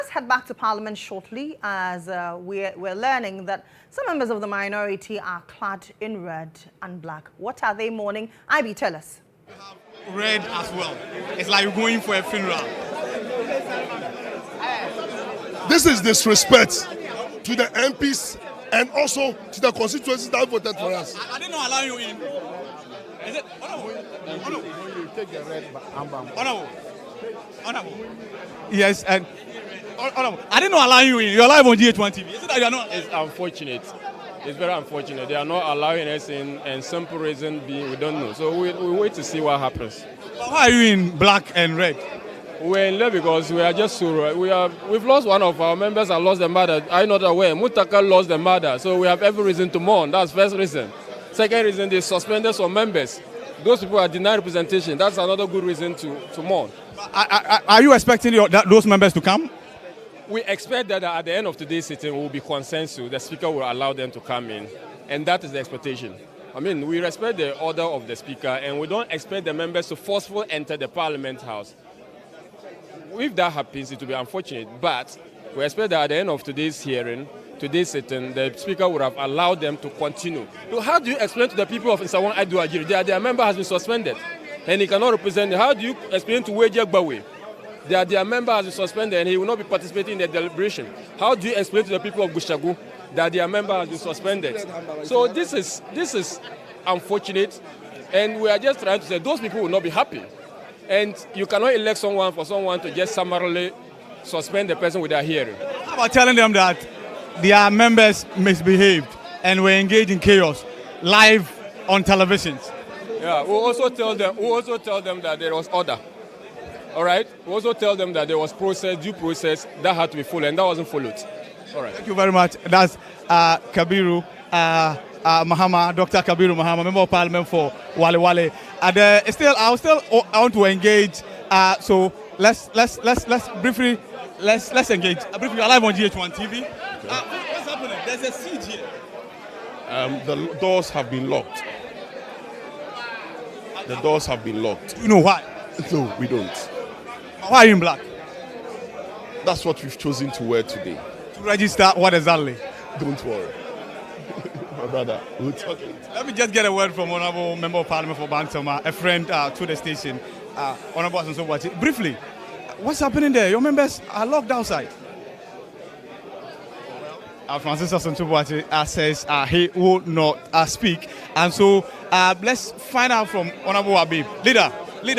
Let's head back to Parliament shortly as we're learning that some members of the minority are clad in red and black. What are they mourning? IB, tell us. Red as well. It's like you're going for a funeral. This is disrespect to the MPs and also to the constituencies that voted for us. I didn't allow you in. Is it? Honorable. You take the red armband. Honorable. Yes, and Honorable. I didn't allow you in. You're live on GHOne TV. Is it that you're not? It's unfortunate. It's very unfortunate. They are not allowing us in, and simple reason being we don't know. So we wait to see what happens. But why are you in black and red? We're in love because we are just so we've lost one of our members and lost the mother. I'm not aware. Mutaka lost the mother, so we have every reason to mourn. That's first reason. Second reason, they suspended some members. Those people are denied representation. That's another good reason to mourn. Are you expecting those members to come? We expect that at the end of today's sitting will be consensus. The speaker will allow them to come in, and that is the expectation. I mean, we respect the order of the speaker, and we don't expect the members to forcefully enter the Parliament House. If that happens, it will be unfortunate, but we expect that at the end of today's hearing, today's sitting, the speaker would have allowed them to continue. So how do you explain to the people of Nsawon Adu-Ajiri that their member has been suspended and he cannot represent them? How do you explain to Weje Gbawe that their member has been suspended and he will not be participating in the deliberation? How do you explain to the people of Gushagu that their member has been suspended? So this is unfortunate, and we are just trying to say those people will not be happy. And you cannot elect someone for someone to just summarily suspend the person without hearing. How about telling them that their members misbehaved and were engaged in chaos live on televisions? Yeah, we also tell them that there was order. All right? We also tell them that there was due process that had to be followed, and that wasn't followed. All right. Thank you very much. That's Kabiru Mahama, Dr. Kabiru Mahama, Member of Parliament for Wale Wale. And I want to engage. So let's briefly engage. Briefly, live on GHOne TV. What's happening? There's a siege here. The doors have been locked. The doors have been locked. Do you know why? No, we don't. Why are you in black? That's what we've chosen to wear today. To register what exactly? Don't worry. My brother. Okay. Let me just get a word from Honorable Member of Parliament for Bantama, a friend to the station, Honorable Asunsobuachi. Briefly, what's happening there? Your members are locked outside. Francis Asunsobuachi says he will not speak. And so let's find out from Honorable Habib. Leader,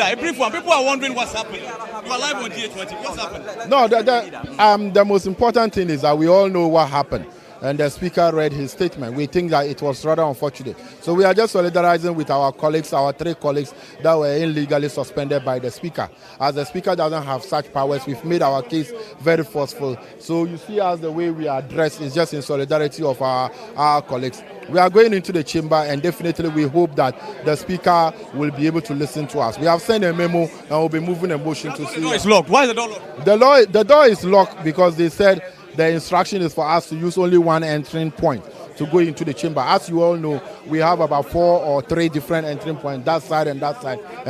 a brief one. People are wondering what's happening. You are live on GHOne. What's happening? No, the most important thing is that we all know what happened. And the speaker read his statement. We think that it was rather unfortunate. So we are just solidarizing with our colleagues, our 3 colleagues that were illegally suspended by the speaker. As the speaker doesn't have such powers, we've made our case very forceful. So you see us the way we are dressed is just in solidarity of our colleagues. We are going into the chamber, and definitely we hope that the speaker will be able to listen to us. We have sent a memo and we'll be moving a motion to see. The door is locked. Why is the door locked? The door is locked because they said the instruction is for us to use only one entering point to go into the chamber. As you all know, we have about 4 or 3 different entering points, that side and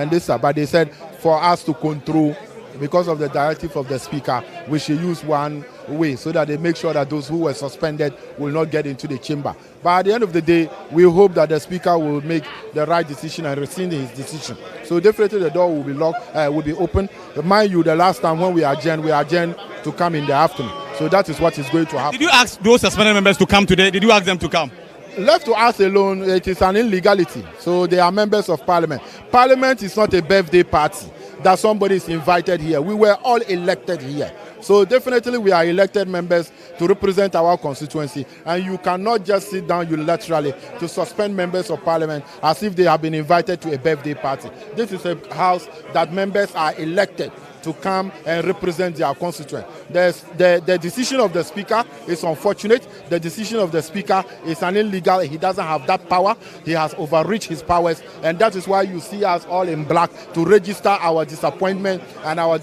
this side. But they said for us to control, because of the directive of the speaker, we should use one way so that they make sure that those who were suspended will not get into the chamber. But at the end of the day, we hope that the speaker will make the right decision and rescind his decision. So definitely the door will be locked, will be open. But mind you, the last time when we adjourned to come in the afternoon. So that is what is going to happen. Did you ask those suspended members to come today? Did you ask them to come? Left to us alone, it is an illegality. So they are members of Parliament. Parliament is not a birthday party that somebody is invited here. We were all elected here. So definitely we are elected members to represent our constituency, and you cannot just sit down unilaterally to suspend members of Parliament as if they have been invited to a birthday party. This is a house that members are elected to come and represent their constituent. The decision of the speaker is unfortunate. The decision of the speaker is an illegal. He doesn't have that power. He has overreached his powers, and that is why you see us all in black to register our disappointment and our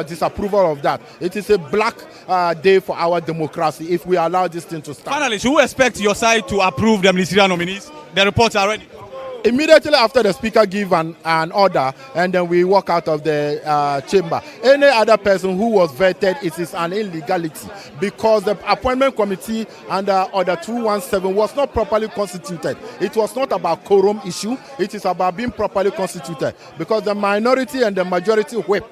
disapproval of that. It is a black day for our democracy if we allow this thing to stand. Finally, should we expect your side to approve the ministerial nominees? The reports are ready. Immediately after the speaker give an order, and then we walk out of the chamber. Any other person who was vetted, it is an illegality because the appointment committee under order 217 was not properly constituted. It was not about quorum issue. It is about being properly constituted because the minority and the majority whip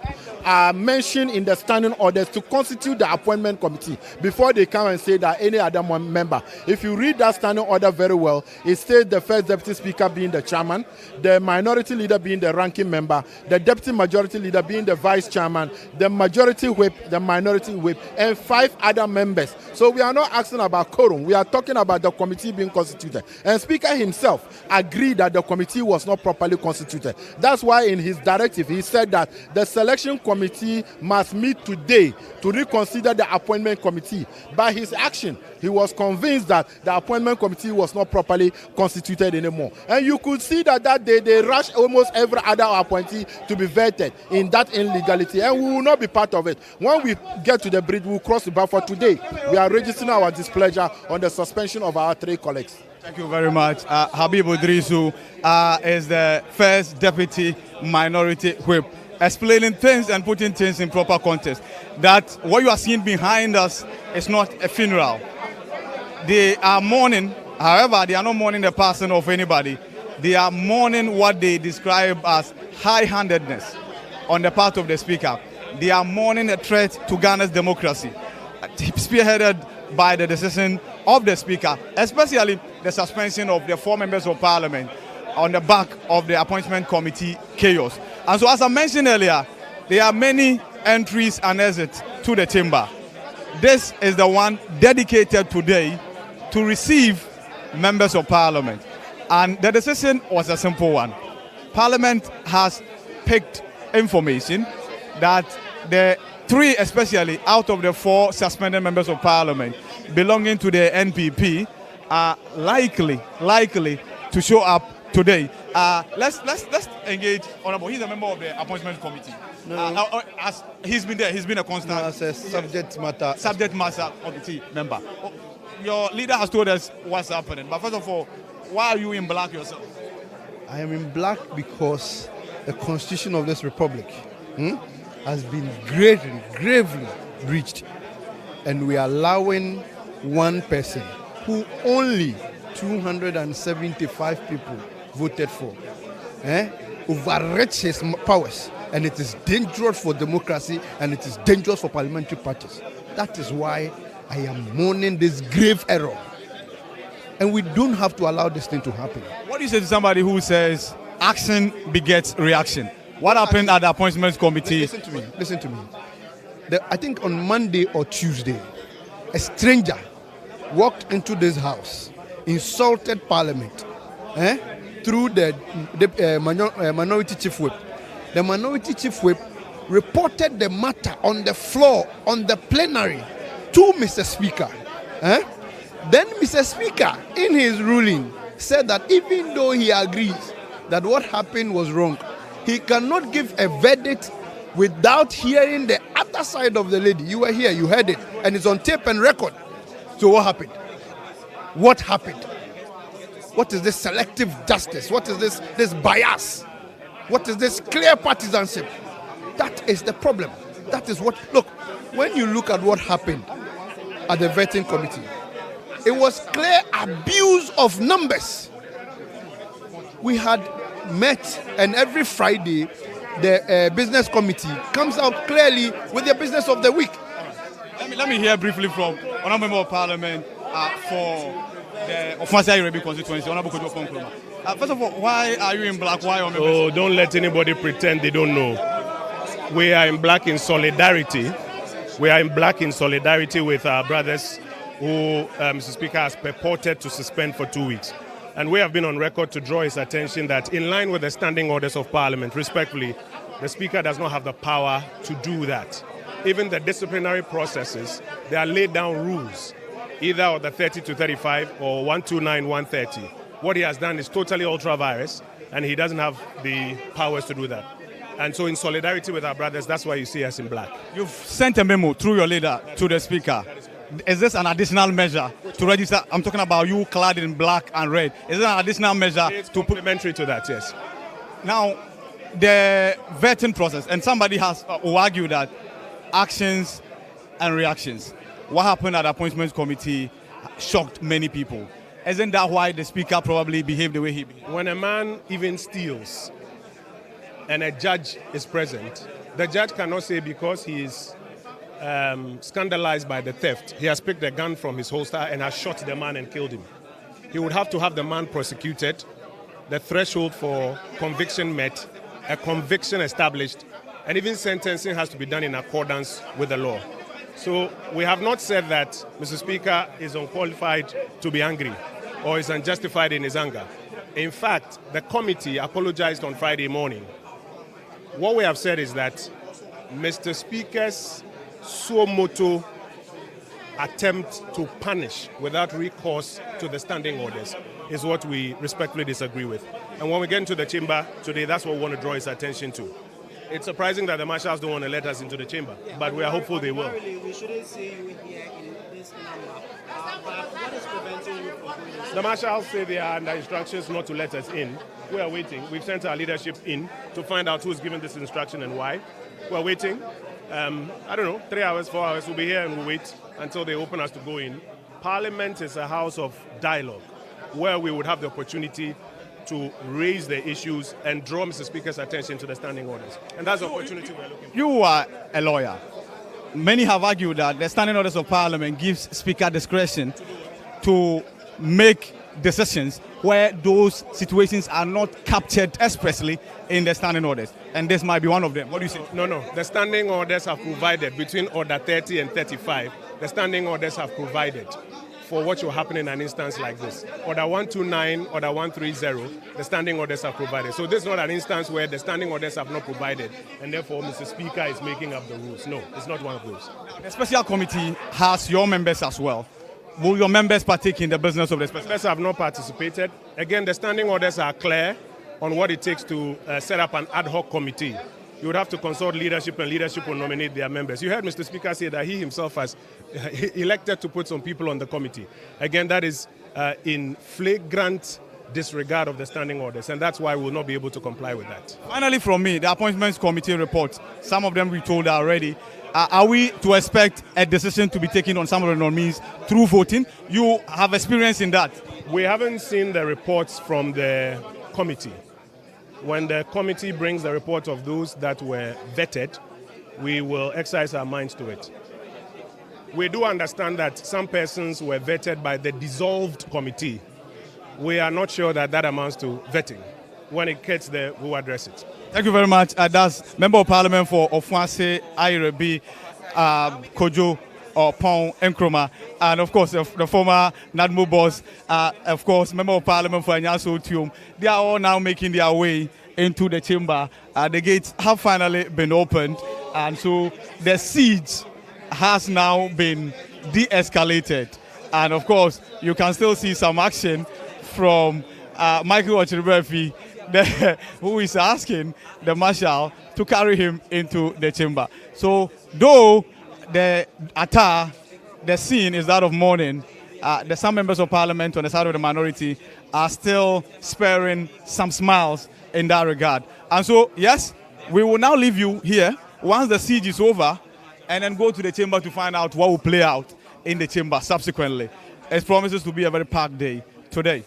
are mentioned in the standing orders to constitute the appointment committee before they come and say that any other member. If you read that standing order very well, it states the first deputy speaker being the chairman, the minority leader being the ranking member, the deputy majority leader being the vice chairman, the majority whip, the minority whip, and 5 other members. So we are not asking about quorum. We are talking about the committee being constituted. And Speaker himself agreed that the committee was not properly constituted. That's why in his directive, he said that the selection committee must meet today to reconsider the appointment committee. By his action, he was convinced that the appointment committee was not properly constituted anymore. And you could see that day they rushed almost every other appointee to be vetted in that illegality. And we will not be part of it. When we get to the bridge, we will cross the bar. For today, we are registering our displeasure on the suspension of our 3 colleagues. Thank you very much. Habib Odrisu is the first deputy minority whip, explaining things and putting things in proper context. That what you are seeing behind us is not a funeral. They are mourning, however, they are not mourning the passing of anybody. They are mourning what they describe as high-handedness on the part of the speaker. They are mourning a threat to Ghana's democracy, spearheaded by the decision of the speaker, especially the suspension of the 4 members of parliament on the back of the appointment committee chaos. And so, as I mentioned earlier, there are many entries and exits to the chamber. This is the one dedicated today to receive members of parliament. And the decision was a simple one. Parliament has picked information that the 3, especially out of the 4 suspended members of parliament belonging to the NPP, are likely to show up today. Let's engage Honorable. He's a member of the appointment committee. As he's been there, he's been a constant. No, as a subject matter committee member. Your leader has told us what's happening, but first of all, why are you in black yourself? I am in black because the constitution of this republic has been gravely breached, and we are allowing one person who only 275 people voted for overreach his powers, and it is dangerous for democracy and it is dangerous for parliamentary parties. That is why I am mourning this grave error, and we don't have to allow this thing to happen. What do you say to somebody who says action begets reaction? What happened at the appointments committee? Listen to me. I think on Monday or Tuesday, a stranger walked into this house, insulted Parliament through the minority chief whip. The minority chief whip reported the matter on the floor, on the plenary, to Mr. Speaker. Then Mr. Speaker, in his ruling, said that even though he agrees that what happened was wrong, he cannot give a verdict without hearing the other side of the lady. You were here, you heard it, and it's on tape and record. So what happened? What happened? What is this selective justice? What is this bias? What is this clear partisanship? That is the problem. That is what, look, when you look at what happened at the vetting committee, it was clear abuse of numbers. We had met, and every Friday, the business committee comes out clearly with their business of the week. Let me hear briefly from Honourable Member of Parliament for the Ofansia Irebi constituency, Honourable Kojo Fonkroma. First of all, why are you in black? Why are members? Oh, don't let anybody pretend they don't know. We are in black in solidarity. We are in black in solidarity with our brothers who Mr. Speaker has purported to suspend for 2 weeks. And we have been on record to draw his attention that in line with the standing orders of Parliament, respectfully, the Speaker does not have the power to do that. Even the disciplinary processes, they are laid down rules, either of the 30 to 35 or 129, 130. What he has done is totally ultra-virus, and he doesn't have the powers to do that. And so in solidarity with our brothers, that's why you see us in black. You've sent a memo through your leader to the Speaker is this an additional measure to register? I'm talking about you clad in black and red. Is it an additional measure It's to put? complementary to that, yes. Now, the vetting process, and somebody has will argue that actions and reactions. What happened at the appointments committee shocked many people. Isn't that why the speaker probably behaved the way he behaved? When a man even steals and a judge is present, the judge cannot say because he is scandalized by the theft, he has picked a gun from his holster and has shot the man and killed him. He would have to have the man prosecuted, the threshold for conviction met, a conviction established, and even sentencing has to be done in accordance with the law. So we have not said that Mr. Speaker is unqualified to be angry or is unjustified in his anger. In fact, the committee apologized on Friday morning. What we have said is that Mr. Speaker's suo motu attempt to punish without recourse to the standing orders is what we respectfully disagree with. And when we get into the chamber today, that's what we want to draw his attention to. It's surprising that the marshals don't want to let us into the chamber, but we are hopeful they will. We shouldn't see you here in this number. But what is preventing you from doing this? The marshals say they are under instructions not to let us in. We are waiting. We've sent our leadership in to find out who's given this instruction and why. We're waiting. I don't know, 3 hours, 4 hours. We'll be here and we'll wait until they open us to go in. Parliament is a house of dialogue where we would have the opportunity to raise the issues and draw Mr. Speaker's attention to the standing orders. And that's the opportunity we're looking for. You are a lawyer. Many have argued that the standing orders of Parliament gives Speaker discretion to make decisions where those situations are not captured expressly in the standing orders. And this might be one of them. What do you say? No. The standing orders have provided between Order 30 and 35. The standing orders have provided for what will happen in an instance like this. Order 129, Order 130, the standing orders have provided. So this is not an instance where the standing orders have not provided, and therefore Mr. Speaker is making up the rules. No, it's not one of those. The special committee has your members as well. Will your members partake in the business of the special? Members have not participated. Again, the standing orders are clear on what it takes to set up an ad hoc committee. You would have to consult leadership, and leadership will nominate their members. You heard Mr. Speaker say that he himself has elected to put some people on the committee. Again, that is in flagrant disregard of the standing orders, and that's why we will not be able to comply with that. Finally, from me, the appointments committee report, some of them we told already. Are we to expect a decision to be taken on some of the nominees through voting? You have experience in that. We haven't seen the reports from the committee. When the committee brings the report of those that were vetted, we will exercise our minds to it. We do understand that some persons were vetted by the dissolved committee. We are not sure that that amounts to vetting. When it gets there, we will address it. Thank you very much. That's Member of Parliament for Ofuase, Airebi, Kojo, Pong, Nkrumah, and of course the former NADMO boss, of course Member of Parliament for Anyaso Tium. They are all now making their way into the chamber. The gates have finally been opened, and so the siege has now been de-escalated. And of course, you can still see some action from Michael Ochiribefi, who is asking the marshal to carry him into the chamber. So, though the attire, the scene is that of mourning, some members of Parliament on the side of the minority are still sparing some smiles in that regard. And so, yes, we will now leave you here once the siege is over, and then go to the chamber to find out what will play out in the chamber subsequently. It promises to be a very packed day today.